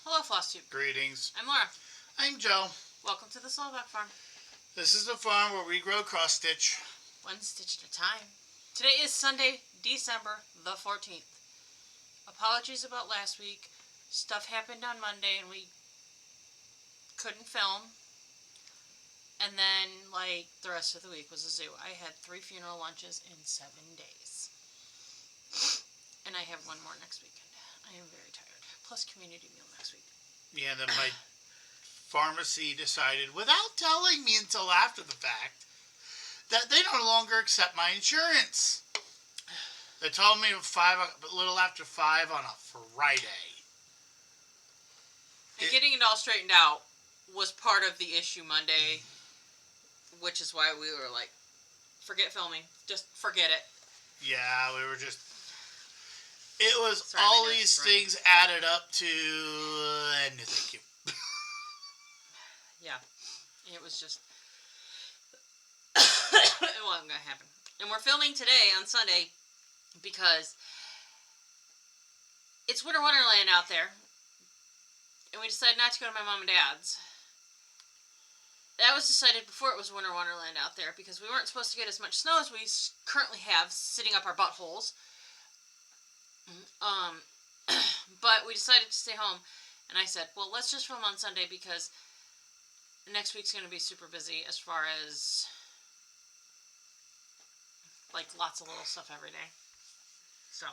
Hello, Flosstube. Greetings. I'm Laura. I'm Joe. Welcome to the Slovak Farm. This is the farm where we grow cross-stitch. One stitch at a time. Today is Sunday, December the 14th. Apologies about last week. Stuff happened on Monday and we couldn't film. And then, the rest of the week was a zoo. I had 3 funeral lunches in 7 days. And I have one more next weekend. I am very tired. Plus community meal next week. Yeah, then my pharmacy decided, without telling me until after the fact, that they no longer accept my insurance. They told me a little after 5 on a Friday. And getting it all straightened out was part of the issue Monday, which is why we were like, forget filming. Just forget it. Yeah, we were just... It was Sorry, all these things added up to... and thank you. Yeah. It was just... it wasn't going to happen. And we're filming today on Sunday because it's Winter Wonderland out there. And we decided not to go to my mom and dad's. That was decided before it was Winter Wonderland out there because we weren't supposed to get as much snow as we currently have sitting up our buttholes. But we decided to stay home. And I said, well, let's just film on Sunday because next week's going to be super busy as far as, lots of little stuff every day. So.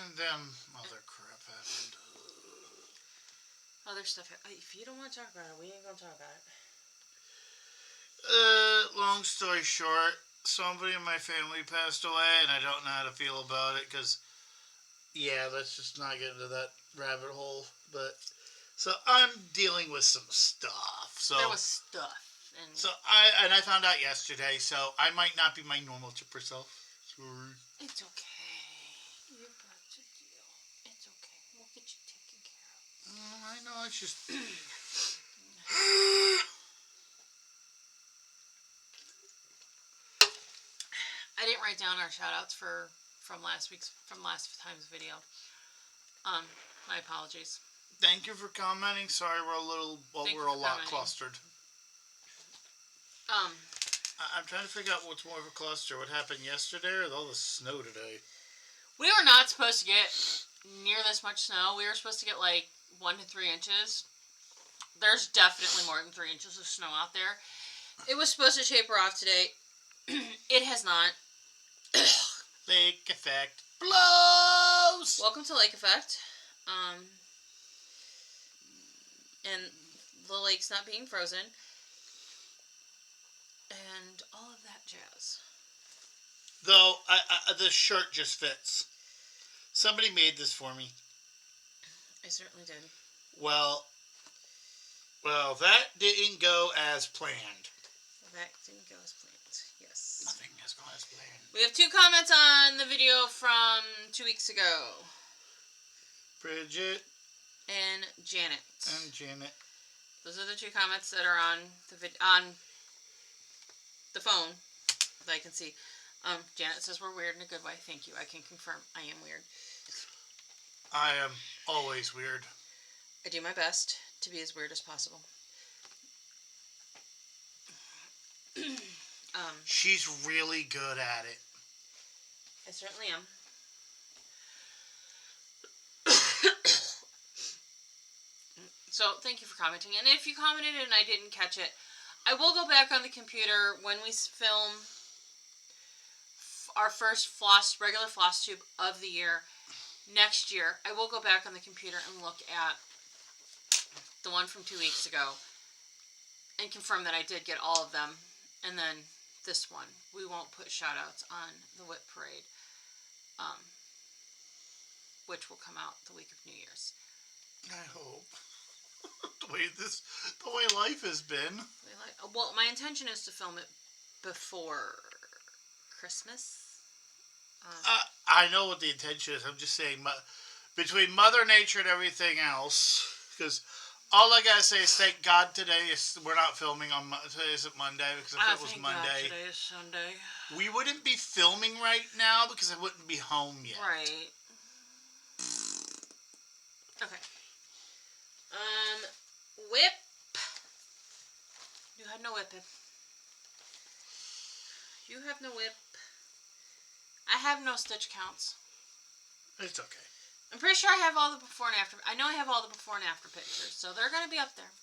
And then other crap happened. Other stuff. If you don't want to talk about it, we ain't going to talk about it. Long story short, somebody in my family passed away, and I don't know how to feel about it, because, yeah, let's just not get into that rabbit hole, but, so I'm dealing with some stuff, so. There was stuff. And so, I found out yesterday, so I might not be my normal chipper self. Sorry. It's okay. You're about to deal. It's okay. We'll get you taken care of. I know, it's just... I didn't write down our shout-outs from last time's video. My apologies. Thank you for commenting. Sorry, we're a lot clustered. I'm trying to figure out what's more of a cluster. What happened yesterday or all the snow today? We were not supposed to get near this much snow. We were supposed to get 1 to 3 inches. There's definitely more than 3 inches of snow out there. It was supposed to taper off today. It has not. Lake effect blows! Welcome to Lake Effect. And the lake's not being frozen. And all of that jazz. Though, this shirt just fits. Somebody made this for me. I certainly did. Well, that didn't go as planned. That didn't go as planned. Yes. Nothing has gone as planned. We have 2 comments on the video from 2 weeks ago. Bridget. And Janet. Those are the 2 comments that are on the phone that I can see. Janet says we're weird in a good way. Thank you. I can confirm I am weird. I am always weird. I do my best to be as weird as possible. She's really good at it. I certainly am. So, thank you for commenting. And if you commented and I didn't catch it, I will go back on the computer when we film our first regular Flosstube of the year next year. I will go back on the computer and look at the one from 2 weeks ago and confirm that I did get all of them. And then this one. We won't put shout-outs on the Whip Parade, which will come out the week of New Year's. I hope. the way life has been. Well, my intention is to film it before Christmas. I know what the intention is. I'm just saying, between Mother Nature and everything else, because all I gotta say is thank God today we're not filming on today isn't Monday, because if it was Monday, God today is Sunday. We wouldn't be filming right now because I wouldn't be home yet. Right. Okay. Whip. You had no whip. You have no whip. I have no stitch counts. It's okay. I'm pretty sure I have all the before and after. I know I have all the before and after pictures, so they're going to be up there.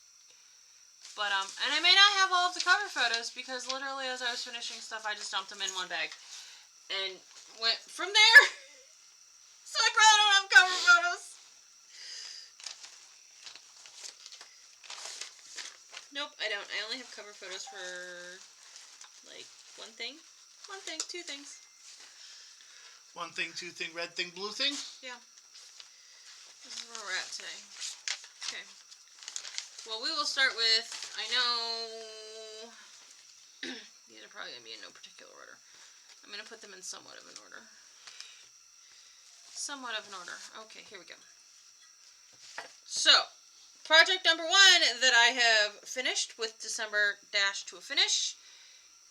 But, and I may not have all of the cover photos because literally as I was finishing stuff, I just dumped them in one bag. And went from there. So I probably don't have cover photos. Nope, I don't. I only have cover photos for, like, one thing, two things. One thing, two thing, red thing, blue thing? Yeah. This is where we're at today. Okay. Well, we will start with, I know, these are probably going to be in no particular order. I'm going to put them in somewhat of an order. Okay, here we go. So, project number 1 that I have finished with December dash to a finish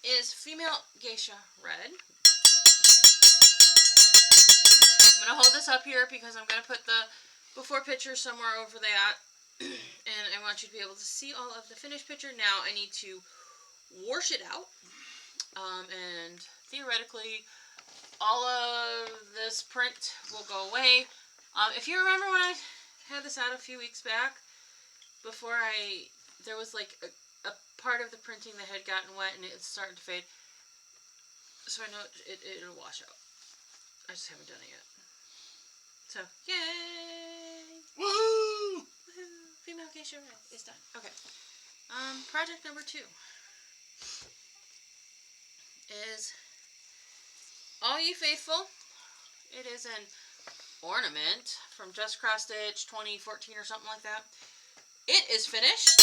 is Female Geisha Red. I'm going to hold this up here because I'm going to put the before picture somewhere over that. And I want you to be able to see all of the finished picture. Now I need to wash it out. And theoretically, all of this print will go away. If you remember when I had this out a few weeks back, before there was like a part of the printing that had gotten wet and it's starting to fade. So I know it'll wash out. I just haven't done it yet. So, yay! Woohoo! Woohoo! Female Geisha Red is done. Okay. Project number 2 is All You Faithful. It is an ornament from Just Cross Stitch 2014 or something like that. It is finished.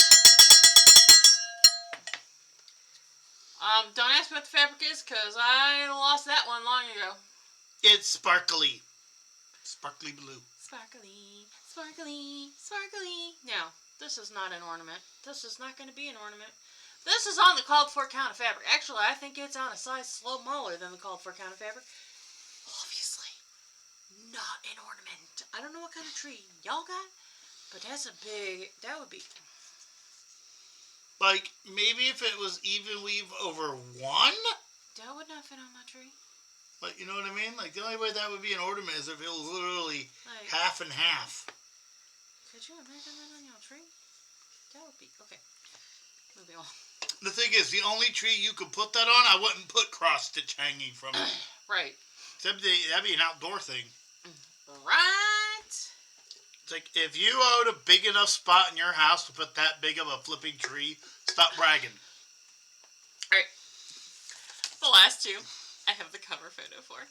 Don't ask me what the fabric is because I lost that one long ago. It's sparkly. Sparkly blue. Sparkly, sparkly, sparkly. Now, this is not an ornament. This is not going to be an ornament. This is on the called for count of fabric. Actually, I think it's on a size smaller than the called for count of fabric. Obviously, not an ornament. I don't know what kind of tree y'all got, but that's a big, that would be. Like, maybe if it was even weave over 1? That would not fit on my tree. Like, you know what I mean? Like, the only way that would be an ornament is if it was literally like, half and half. Could you imagine that on your tree? That would be, okay. Moving on. The thing is, the only tree you could put that on, I wouldn't put cross stitch hanging from it. Right. That'd be an outdoor thing. Right. It's like, if you owned a big enough spot in your house to put that big of a flipping tree, stop bragging. Alright. The last 2, I have the cover photo for.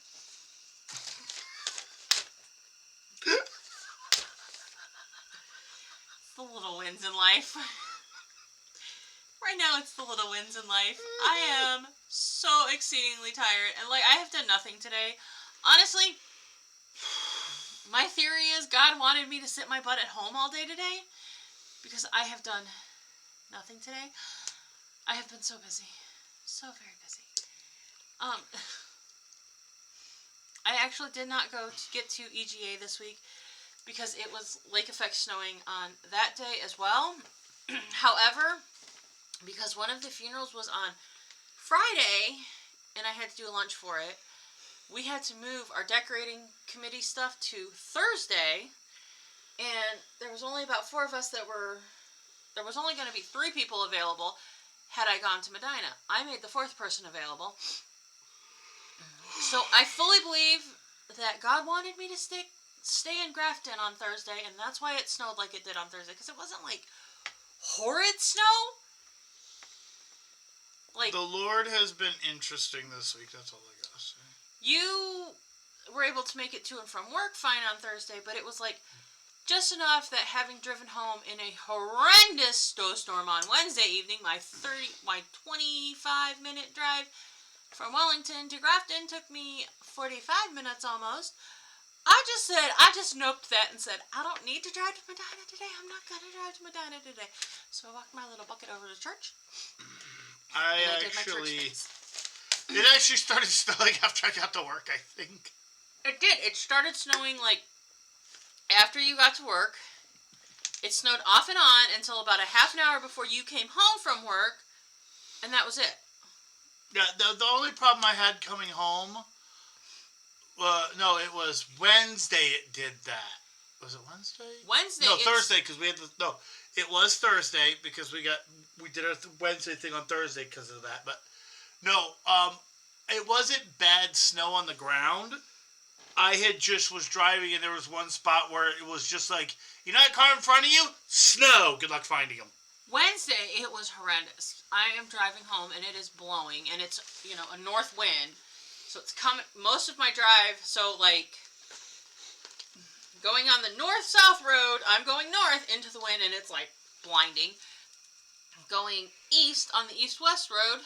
The little wins in life. Right now, it's the little wins in life. I am so exceedingly tired. And, like, I have done nothing today. Honestly, my theory is God wanted me to sit my butt at home all day today. Because I have done nothing today. I have been so busy. So very busy. I actually did not get to EGA this week. Because it was lake effect snowing on that day as well. However, because one of the funerals was on Friday, and I had to do a lunch for it, we had to move our decorating committee stuff to Thursday, and there was only about 4 of us there was only going to be 3 people available had I gone to Medina. I made the 4th person available. So I fully believe that God wanted me to stay in Grafton on Thursday, and that's why it snowed like it did on Thursday, because it wasn't like horrid snow. Like, the Lord has been interesting this week, that's all I gotta say. You were able to make it to and from work fine on Thursday, but it was like just enough that having driven home in a horrendous snowstorm on Wednesday evening, my 25-minute drive from Wellington to Grafton took me 45 minutes almost. I just noped that and said, I don't need to drive to Medina today. I'm not going to drive to Medina today. So I walked my little bucket over to church. It actually started snowing after I got to work, I think. It did. It started snowing, like, after you got to work. It snowed off and on until about a half an hour before you came home from work, and that was it. Yeah, the only problem I had coming home, no, it was Wednesday it did that. Was it Wednesday? Wednesday. No, Thursday, because we had it was Thursday because we did our Wednesday thing on Thursday because of that. But no, it wasn't bad snow on the ground. I was driving and there was one spot where it was just like, you know that car in front of you? Snow. Good luck finding them. Wednesday, it was horrendous. I am driving home and it is blowing and it's, a north wind. So it's coming, most of my drive, so like, going on the north-south road, I'm going north into the wind and it's like blinding. Going east on the east-west road,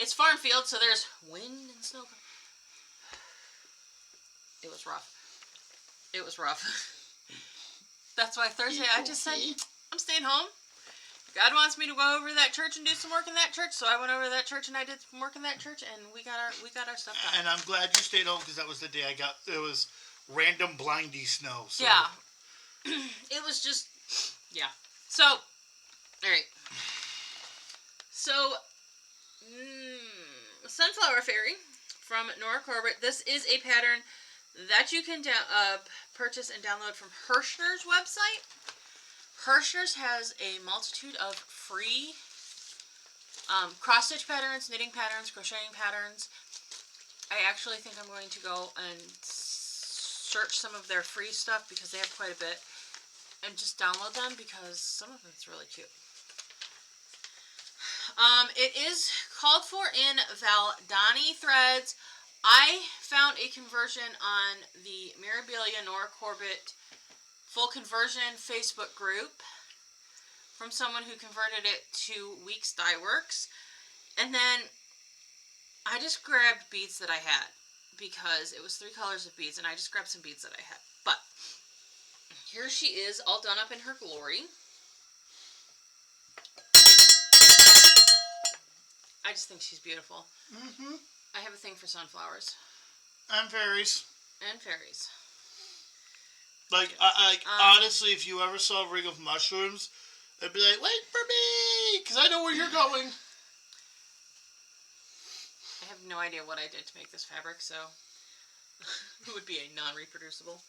it's farm field, so there's wind and snow. It was rough. It was rough. That's why Thursday I just said, I'm staying home. God wants me to go over to that church and do some work in that church, so I went over to that church and I did some work in that church, and we got our stuff done. And I'm glad you stayed home because that was the day it was random blindy snow. So. Yeah. It was just, yeah. So, all right. So, Sunflower Fairy from Nora Corbett. This is a pattern that you can purchase and download from Hirschner's website. Hirschner's has a multitude of free cross-stitch patterns, knitting patterns, crocheting patterns. I actually think I'm going to go and search some of their free stuff because they have quite a bit and just download them because some of it's really cute. It is called for in Valdani threads. I found a conversion on the Mirabilia Nora Corbett full conversion Facebook group from someone who converted it to Weeks Dye Works. And then I just grabbed beads that I had because it was 3 colors of beads and I just grabbed some beads that I had. But here she is all done up in her glory. I just think she's beautiful. Mm-hmm. I have a thing for sunflowers. And fairies. And fairies. Like, honestly, if you ever saw a ring of mushrooms, I'd be like, wait for me, because I know where you're going. I have no idea what I did to make this fabric, so it would be a non-reproducible.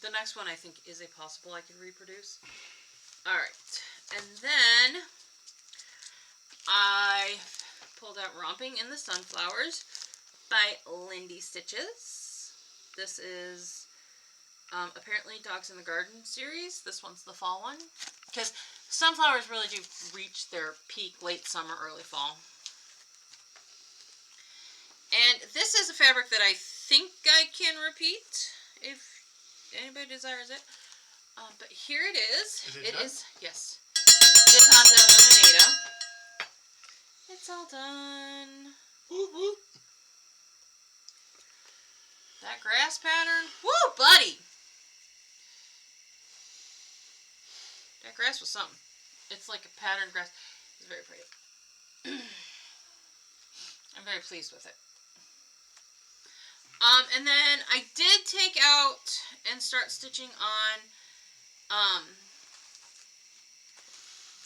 The next one I think is a possible I could reproduce. Alright, and then I pulled out Romping in the Sunflowers by Lindy Stitches. This is apparently Dogs in the Garden series. This one's the fall one. Because sunflowers really do reach their peak late summer, early fall. And this is a fabric that I think I can repeat if anybody desires it. But here it is. It is, yes. It is on Donata. It's all done. Woo woo. That grass pattern. Woo, buddy. That grass was something. It's like a patterned grass. It's very pretty. I'm very pleased with it. And then I did take out and start stitching on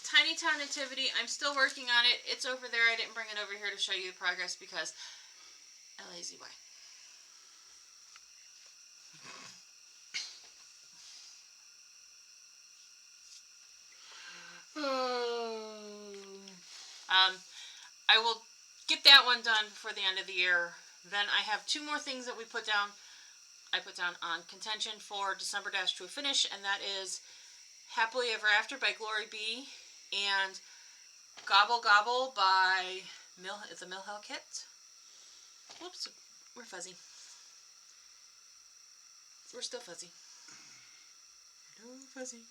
Tiny Town Nativity. I'm still working on it. It's over there. I didn't bring it over here to show you the progress because lazy boy. I will get that one done before the end of the year. Then I have 2 more things that I put down on contention for December Dash to a Finish, and that is Happily Ever After by Glory B and Gobble Gobble by the Mill Hill Kit. Whoops, we're fuzzy. We're still fuzzy. No fuzzy.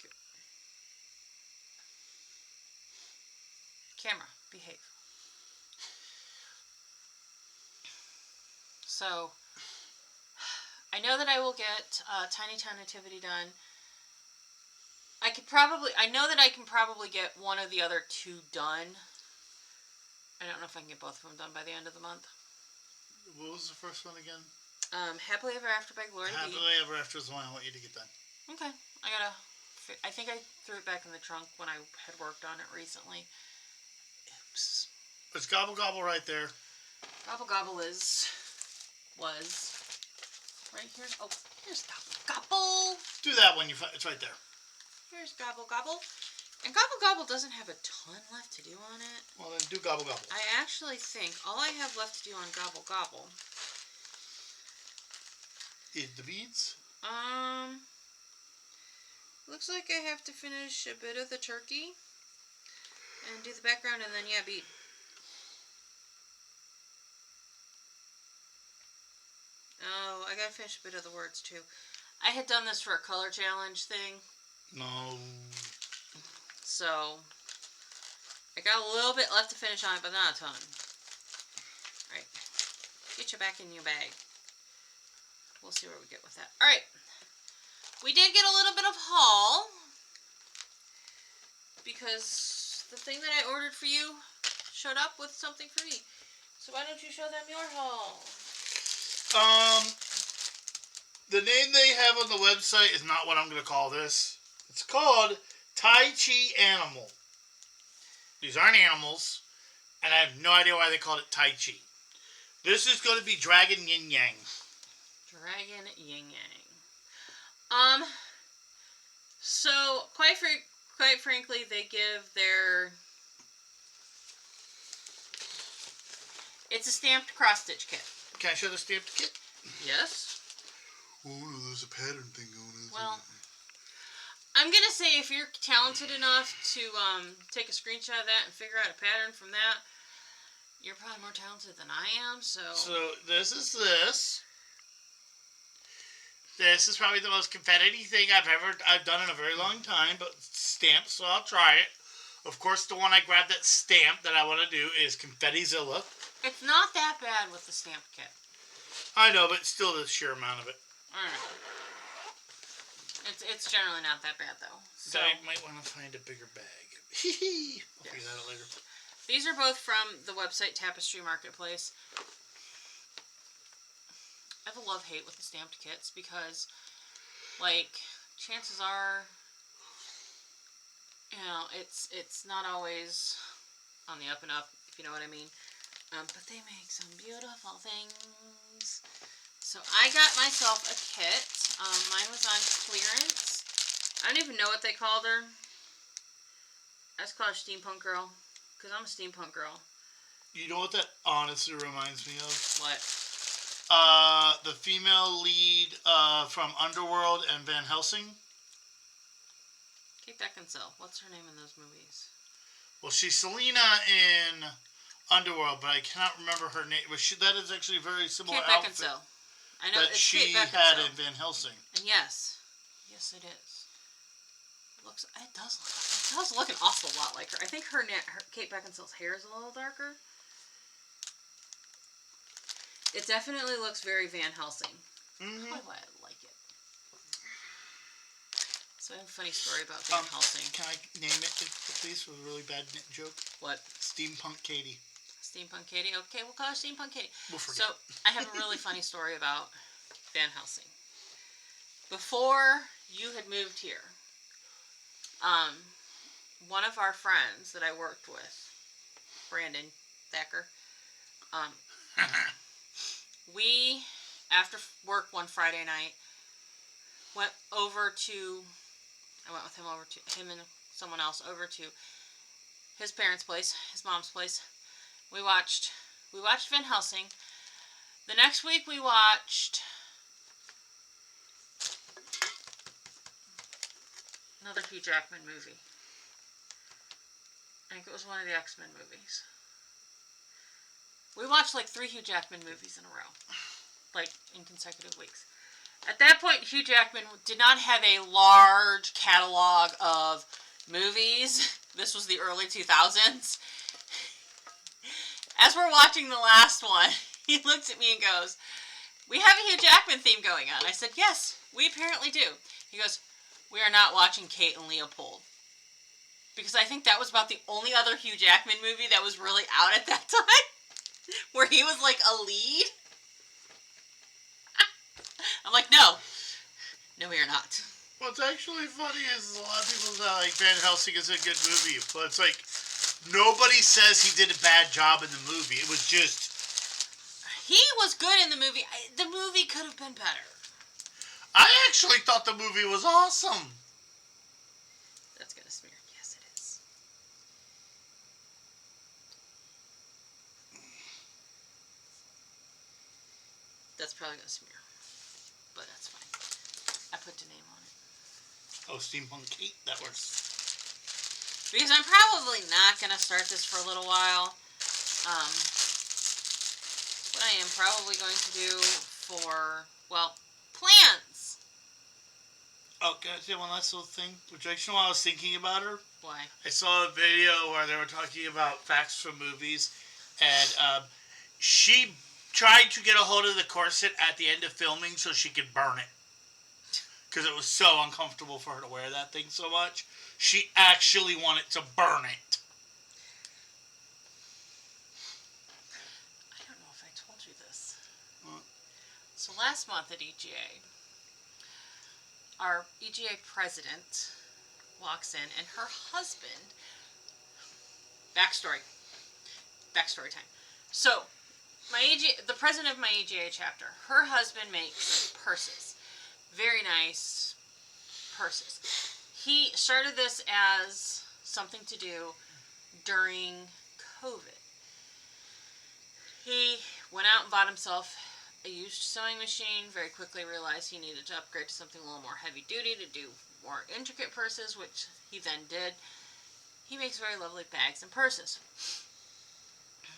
Good. Camera, behave. So, I know that I will get Tiny Town Nativity done. I know that I can probably get one of the other 2 done. I don't know if I can get both of them done by the end of the month. What was the first one again? Happily Ever After by Gloria B. Happily Ever After is the one I want you to get done. Okay. I think I threw it back in the trunk when I had worked on it recently. Oops. It's Gobble Gobble right there. Gobble Gobble was right here. Oh, here's Gobble Gobble. Do that when it's right there. Here's Gobble Gobble. And Gobble Gobble doesn't have a ton left to do on it. Well, then do Gobble Gobble. I actually think all I have left to do on Gobble Gobble is the beads. Looks like I have to finish a bit of the turkey and do the background and then, yeah, bead. Oh, I gotta finish a bit of the words too. I had done this for a color challenge thing. No. So, I got a little bit left to finish on it, but not a ton. Alright. Get you back in your bag. We'll see where we get with that. Alright. We did get a little bit of haul. Because the thing that I ordered for you showed up with something for me. So why don't you show them your haul? The name they have on the website is not what I'm going to call this. It's called Tai Chi Animal. These aren't animals, and I have no idea why they called it Tai Chi. This is going to be Dragon Yin Yang. Dragon Yin Yang. So, quite frankly, they give their... It's a stamped cross-stitch kit. Can I show the stamped kit? Yes. Oh, there's a pattern thing going on. Well, I'm going to say if you're talented enough to take a screenshot of that and figure out a pattern from that, you're probably more talented than I am, so... So, this is this. This is probably the most confetti thing I've done in a very long time, but stamped, so I'll try it. Of course, the one I grabbed that stamp that I want to do is Confettizilla. It's not that bad with the stamped kit. I know, but still the sheer amount of it. I don't know. It's generally not that bad, though. So I might want to find a bigger bag. Hee. I'll figure that out later. These are both from the website Tapestry Marketplace. I have a love-hate with the stamped kits because, like, chances are, you know, it's not always on the up and up, if you know what I mean. But they make some beautiful things. So I got myself a kit. Mine was on clearance. I don't even know what they called her. I just call her Steampunk Girl, because I'm a steampunk girl. You know what that honestly reminds me of? What? The female lead from Underworld and Van Helsing. Kate Beckinsale. What's her name in those movies? Well, she's Selena in Underworld, but I cannot remember her name. That is actually a very similar Kate outfit Beckinsale. I know that it's she Kate Beckinsale. had in Van Helsing. And yes, it is. It does look an awful lot like her. I think her Kate Beckinsale's hair is a little darker. It definitely looks very Van Helsing. Mm-hmm. That's why I like it. So I have a funny story about Van Helsing. Can I name it, please, with a really bad joke? What? Steampunk Katie. Steampunk Katie? Okay, we'll call her Steampunk Katie. We'll forget. So, I have a really funny story about Van Helsing. Before you had moved here, one of our friends that I worked with, Brandon Thacker, we, after work one Friday night, I went with him and someone else over to his parents' place, his mom's place. We watched Van Helsing. The next week we watched another Hugh Jackman movie. I think it was one of the X-Men movies. We watched like 3 Hugh Jackman movies in a row. Like, in consecutive weeks. At that point, Hugh Jackman did not have a large catalog of movies. This was the early 2000s. As we're watching the last one, he looks at me and goes, "We have a Hugh Jackman theme going on." I said, "Yes, we apparently do." He goes, "We are not watching Kate and Leopold." Because I think that was about the only other Hugh Jackman movie that was really out at that time. Where he was like a lead. I'm like, no, we are not. What's actually funny is a lot of people say like Van Helsing is a good movie, but it's like nobody says he did a bad job in the movie. It was just he was good in the movie. The movie could have been better. I actually thought the movie was awesome. That's gonna smear. Yes, it is. That's probably gonna smear, but that's fine. I put the name on it. Oh, Steampunk Kate, that works. Because I'm probably not gonna start this for a little while. What I am probably going to do for, well, plans. Oh, can I say one last little thing? Which actually, while I was thinking about her, Why? I saw a video where they were talking about facts from movies, and she tried to get a hold of the corset at the end of filming so she could burn it. Because it was so uncomfortable for her to wear that thing so much. She actually wanted to burn it. I don't know if I told you this. What? So last month at EGA, our EGA president walks in, and her husband... Backstory time. So, the president of my EGA chapter, her husband makes purses. Very nice purses. He started this as something to do during COVID. He went out and bought himself a used sewing machine, very quickly realized he needed to upgrade to something a little more heavy duty to do more intricate purses, which he then did. He makes very lovely bags and purses.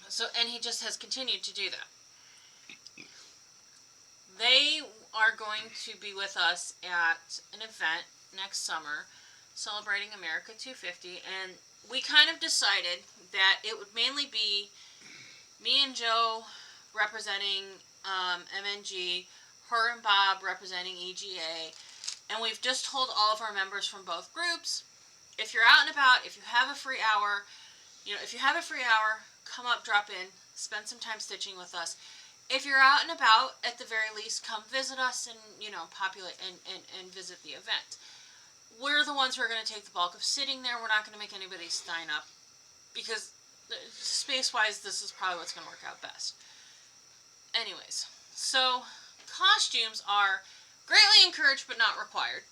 So, and he just has continued to do that. They are going to be with us at an event next summer celebrating America 250, and we kind of decided that it would mainly be me and Joe representing MNG, her and Bob representing EGA, and we've just told all of our members from both groups, if you're out and about, if you have a free hour, come up, drop in, spend some time stitching with us. If you're out and about, at the very least, come visit us and, populate and visit the event. We're the ones who are going to take the bulk of sitting there. We're not going to make anybody sign up because space-wise, this is probably what's going to work out best. Anyways, so costumes are greatly encouraged but not required.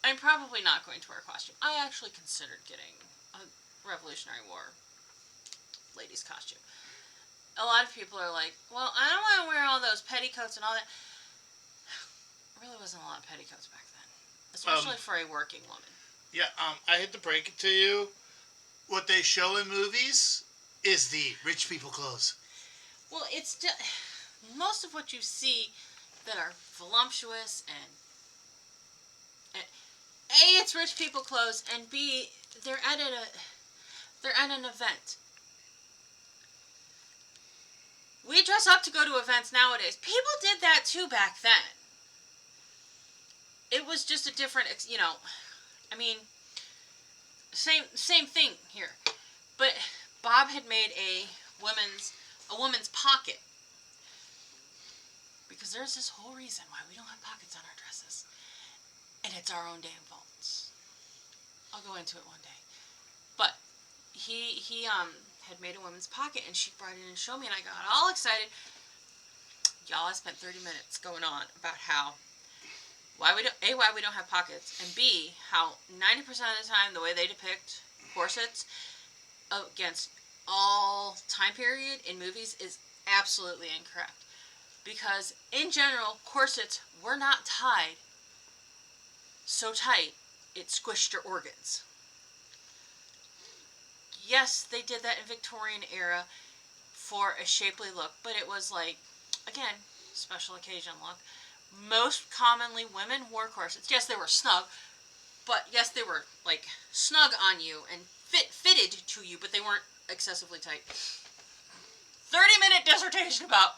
I'm probably not going to wear a costume. I actually considered getting a Revolutionary War ladies costume. A lot of people are like, well, I don't want to wear all those petticoats and all that. There really wasn't a lot of petticoats back then, especially for a working woman. Yeah, I hate to break it to you. What they show in movies is the rich people clothes. Well, it's just, most of what you see that are voluptuous and A, it's rich people clothes, and B, they're at an event. We dress up to go to events nowadays. People did that too back then. It was just a different, same thing here. But Bob had made a woman's pocket. Because there's this whole reason why we don't have pockets on our dresses. And it's our own damn faults. I'll go into it one day. But he had made a woman's pocket, and she brought it in and showed me, and I got all excited. Y'all, I spent 30 minutes going on about why we don't have pockets, and B, how 90% of the time the way they depict corsets against all time period in movies is absolutely incorrect. Because in general, corsets were not tied so tight it squished your organs. Yes, they did that in Victorian era for a shapely look, but it was like, again, special occasion look. Most commonly, women wore corsets. Yes, they were snug, but yes, they were like snug on you and fitted to you, but they weren't excessively tight. 30-minute dissertation about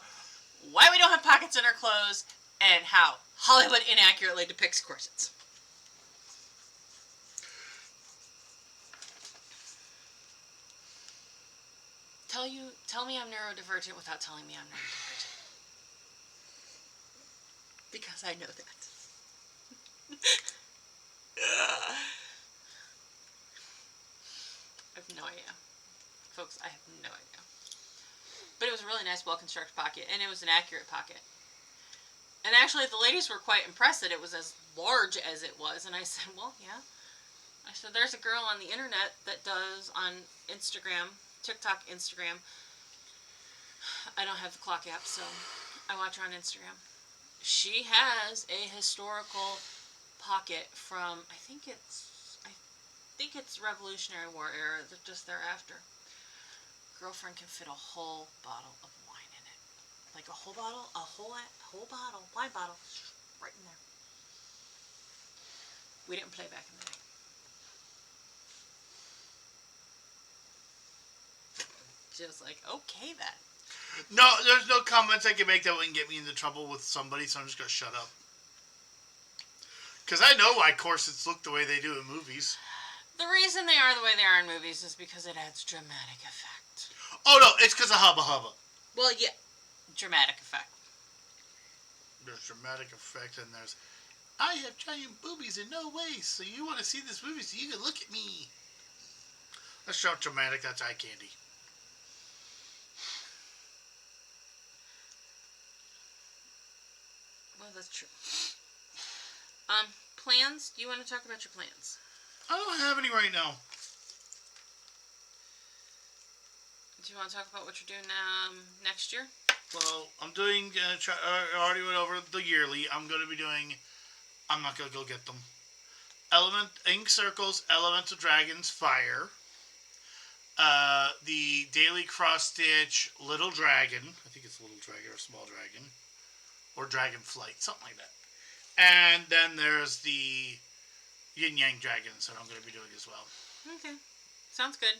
why we don't have pockets in our clothes and how Hollywood inaccurately depicts corsets. Tell me I'm neurodivergent without telling me I'm neurodivergent. Because I know that. I have no idea. Folks, I have no idea. But it was a really nice, well-constructed pocket, and it was an accurate pocket. And actually, the ladies were quite impressed that it was as large as it was. And I said, well, yeah. I said, there's a girl on the internet that does on Instagram, TikTok, Instagram. I don't have the clock app, so I watch her on Instagram. She has a historical pocket from, I think it's Revolutionary War era, just thereafter. Girlfriend can fit a whole bottle of wine in it. Like a whole bottle, wine bottle, right in there. We didn't play back in the day. She was like, okay then. No, there's no comments I can make that wouldn't get me into trouble with somebody, so I'm just going to shut up. Because I know why corsets look the way they do in movies. The reason they are the way they are in movies is because it adds dramatic effect. Oh, no, it's because of Hubba Hubba. Well, yeah, dramatic effect. There's dramatic effect, and there's, I have giant boobies in no way, so you want to see this movie so you can look at me. That's not dramatic, that's eye candy. Well, that's true. Plans? Do you want to talk about your plans? I don't have any right now. Do you want to talk about what you're doing next year? Well, I'm doing, I already went over the yearly. I'm going to be doing, I'm not going to go get them. Ink Circles, Elemental Dragons, Fire. The Daily Cross Stitch, Little Dragon. I think it's Little Dragon or Small Dragon. Or Dragon Flight, something like that. And then there's the Yin Yang Dragons that I'm going to be doing as well. Okay. Sounds good.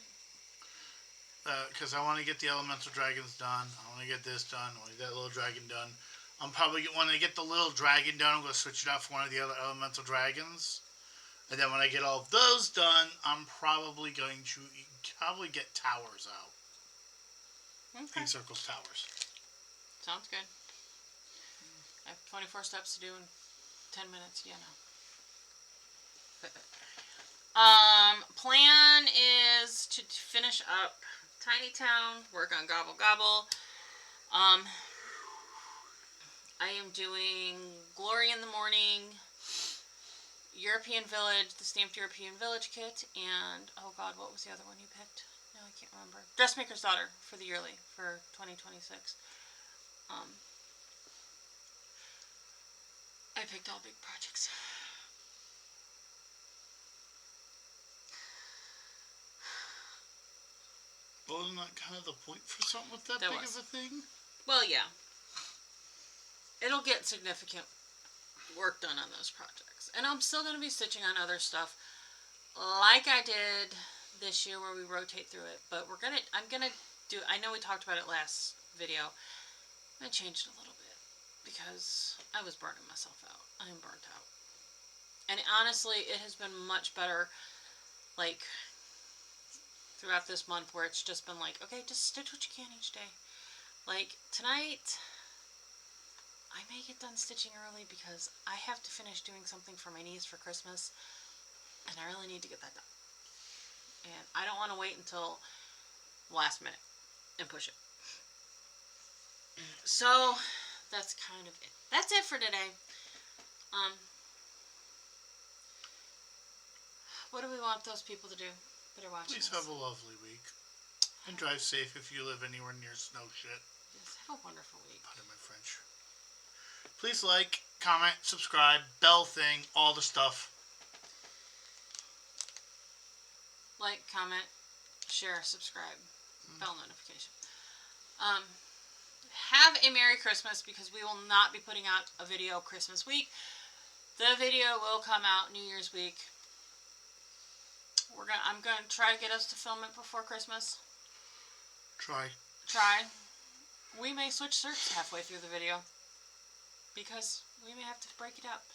Because I want to get the Elemental Dragons done. I want to get this done. I want to get that Little Dragon done. I'm probably, when I get the Little Dragon done, I'm going to switch it out for one of the other Elemental Dragons. And then when I get all of those done, I'm probably going to get Towers out. Okay. Ink Circles Towers. Sounds good. I have 24 steps to do in 10 minutes. Yeah, no. Plan is to finish up Tiny Town, work on Gobble Gobble. I am doing Glory in the Morning, European Village, the Stamped European Village kit, and, oh god, what was the other one you picked? No, I can't remember. Dressmaker's Daughter for the yearly for 2026. I picked all big projects. Well, isn't that kind of the point for something with that big of a thing? Well, yeah. It'll get significant work done on those projects. And I'm still going to be stitching on other stuff like I did this year where we rotate through it. But I'm going to do, I know we talked about it last video. I changed it a little bit because I was burning myself out. I'm burnt out. And honestly, it has been much better, like, throughout this month where it's just been like, okay, just stitch what you can each day. Like, tonight, I may get done stitching early because I have to finish doing something for my niece for Christmas, and I really need to get that done. And I don't want to wait until last minute and push it. So, that's kind of it. That's it for today. What do we want those people to do that are watching Please us? have a lovely week. And drive safe if you live anywhere near snow shit. Yes, have a wonderful week. Pardon my French. Please like, comment, subscribe, bell thing, all the stuff. Like, comment, share, subscribe, bell notification. Have a Merry Christmas because we will not be putting out a video Christmas week. The video will come out New Year's week. I'm going to try to get us to film it before Christmas. Try. We may switch shirts halfway through the video because we may have to break it up.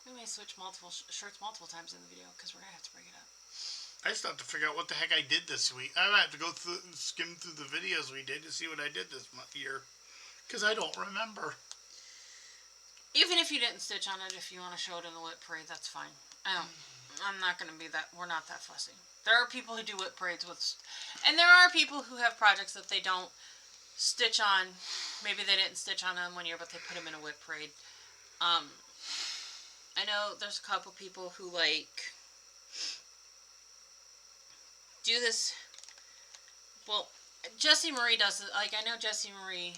We may switch multiple shirts multiple times in the video because we're going to have to break it up. I just have to figure out what the heck I did this week. I might have to go skim through the videos we did to see what I did this year. Because I don't remember. Even if you didn't stitch on it, if you want to show it in the whip parade, that's fine. I'm not going to be that, we're not that fussy. There are people who do whip parades with, and there are people who have projects that they don't stitch on. Maybe they didn't stitch on them one year, but they put them in a whip parade. I know there's a couple people who like do this. Well, Jessie Marie does it. Like, I know Jessie Marie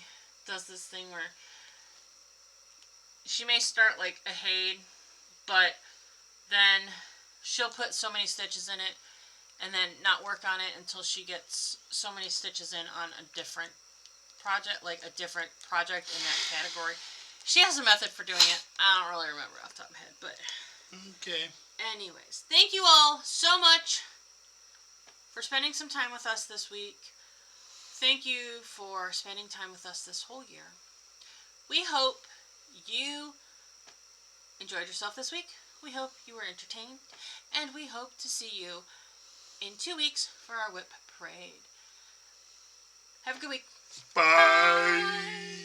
does this thing where she may start like a Haid, but then she'll put so many stitches in it and then not work on it until she gets so many stitches in on a different project, like a different project in that category. She has a method for doing it. I don't really remember off the top of my head, but... Okay. Anyways, thank you all so much for spending some time with us this week. Thank you for spending time with us this whole year. We hope you enjoyed yourself this week. We hope you were entertained. And we hope to see you in 2 weeks for our whip parade. Have a good week. Bye.